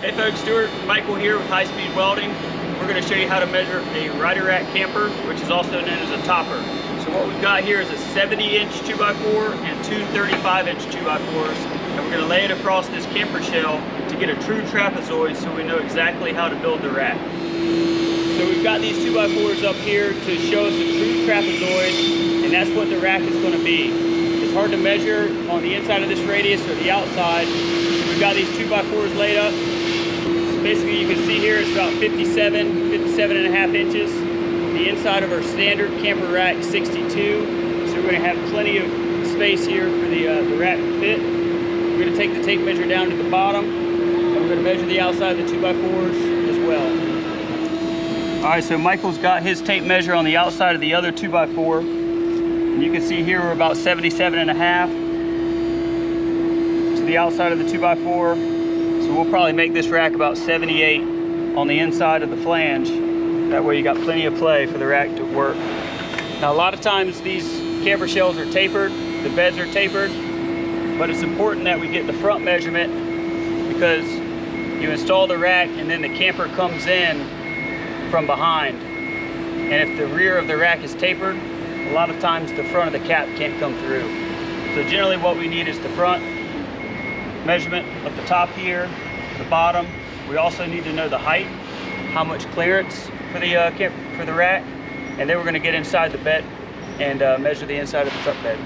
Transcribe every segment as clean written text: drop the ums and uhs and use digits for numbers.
Hey folks, Stuart and Michael here with High Speed Welding. We're going to show you how to measure a Ryder Rack camper, which is also known as a topper. So what we've got here is a 70-inch 2x4 and two 35-inch 2x4s, and we're going to lay it across this camper shell to get a true trapezoid so we know exactly how to build the rack. So we've got these 2x4s up here to show us a true trapezoid, and that's what the rack is going to be. It's hard to measure on the inside of this radius or the outside. So we've got these 2x4s laid up. Basically, you can see here it's about 57 and a half inches. The inside of our standard camper rack 62. So we're going to have plenty of space here for the rack to fit. We're going to take the tape measure down to the bottom, and we're going to measure the outside of the 2x4s as well. All right, so Michael's got his tape measure on the outside of the other 2x4. And you can see here we're about 77 and a half to the outside of the 2x4. So we'll probably make this rack about 78 on the inside of the flange. That way you got plenty of play for the rack to work. Now a lot of times these camper shells are tapered, the beds are tapered, but it's important that we get the front measurement because you install the rack and then the camper comes in from behind. And if the rear of the rack is tapered, a lot of times the front of the cap can't come through. So generally what we need is the front measurement of the top here, the bottom. We also need to know the height, how much clearance for the rack, and then we're going to get inside the bed and measure the inside of the truck bed.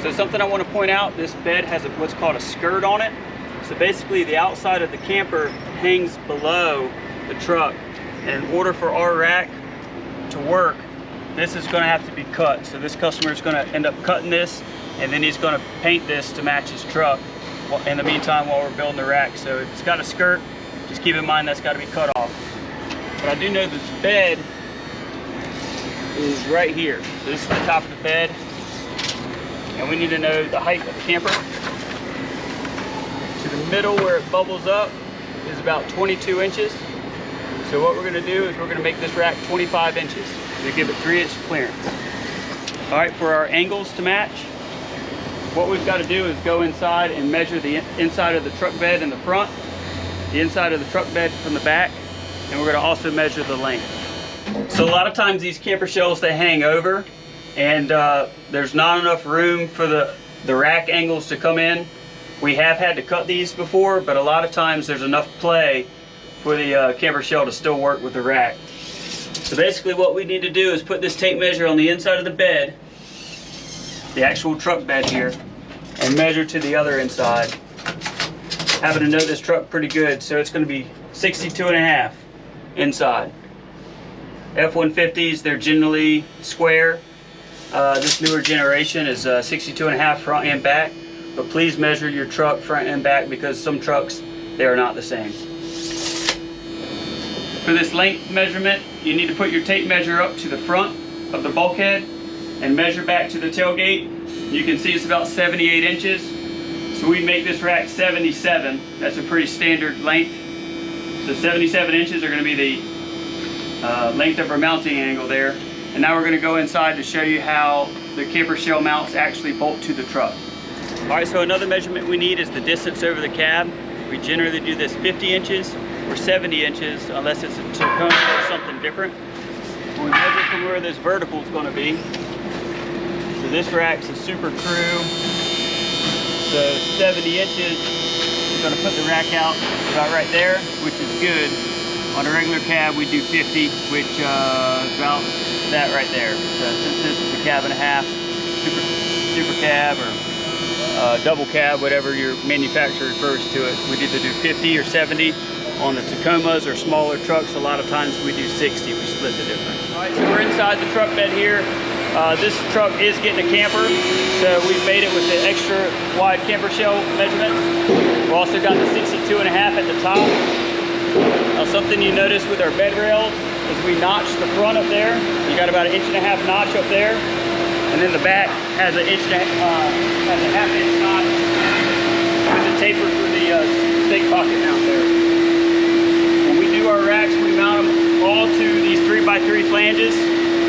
So something I want to point out, this bed has what's called a skirt on it. So basically the outside of the camper hangs below the truck, and in order for our rack to work, this is going to have to be cut. So this customer is going to end up cutting this, and then he's going to paint this to match his truck in the meantime while we're building the rack. So if it's got a skirt, just keep in mind that's got to be cut off. But I do know this bed is right here. So this is the top of the bed, and we need to know the height of the camper. To the middle where it bubbles up is about 22 inches. So what we're going to do is we're going to make this rack 25 inches to give it 3-inch clearance. All right, for our angles to match, what we've got to do is go inside and measure the inside of the truck bed in the front, the inside of the truck bed from the back, and we're going to also measure the length. So a lot of times these camper shells, they hang over, and there's not enough room for the rack angles to come in. We have had to cut these before, but a lot of times there's enough play for the camper shell to still work with the rack. So basically what we need to do is put this tape measure on the inside of the bed, the actual truck bed here, and measure to the other inside. Happen to know this truck pretty good, so it's going to be 62 and a half inside. F-150s, they're generally square. This newer generation is 62 and a half front and back, but please measure your truck front and back because some trucks, they are not the same. For this length measurement, you need to put your tape measure up to the front of the bulkhead and measure back to the tailgate. You can see it's about 78 inches. So we make this rack 77. That's a pretty standard length. So 77 inches are going to be the length of our mounting angle there. And now we're going to go inside to show you how the camper shell mounts actually bolt to the truck. All right, so another measurement we need is the distance over the cab. We generally do this 50 inches or 70 inches unless it's a Tacoma or something different. We measure from where this vertical is going to be. So this rack's a Super Crew. So 70 inches, we're going to put the rack out about right there, which is good. On a regular cab, we do 50, which is about that right there. So since this is a cab and a half, super cab or double cab, whatever your manufacturer refers to it, we either do 50 or 70. On the Tacomas or smaller trucks, a lot of times we do 60. We split the difference. All right, so we're inside the truck bed here. This truck is getting a camper, so we've made it with the extra wide camper shell measurement. We've also got the 62 and a half at the top. Now something you notice with our bed rails is we notch the front up there. You got about 1.5 inch notch up there, and then the back has a half-inch notch with the taper for the big pocket mount there. Our racks, we mount them all to these 3x3 flanges,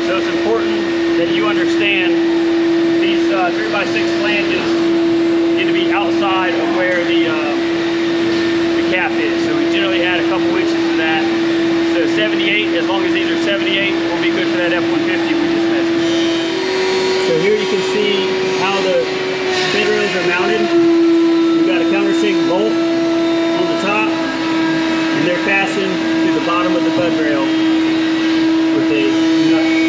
so it's important that you understand these 3x6 flanges need to be outside of where the cap is. 78. As long as these are 78, we'll be good for that F-150 we just measured. So here you can see how the bed rails are mounted. We've got a countersink bolt on the top, and they're fastened to the bottom of the bed rail with a nut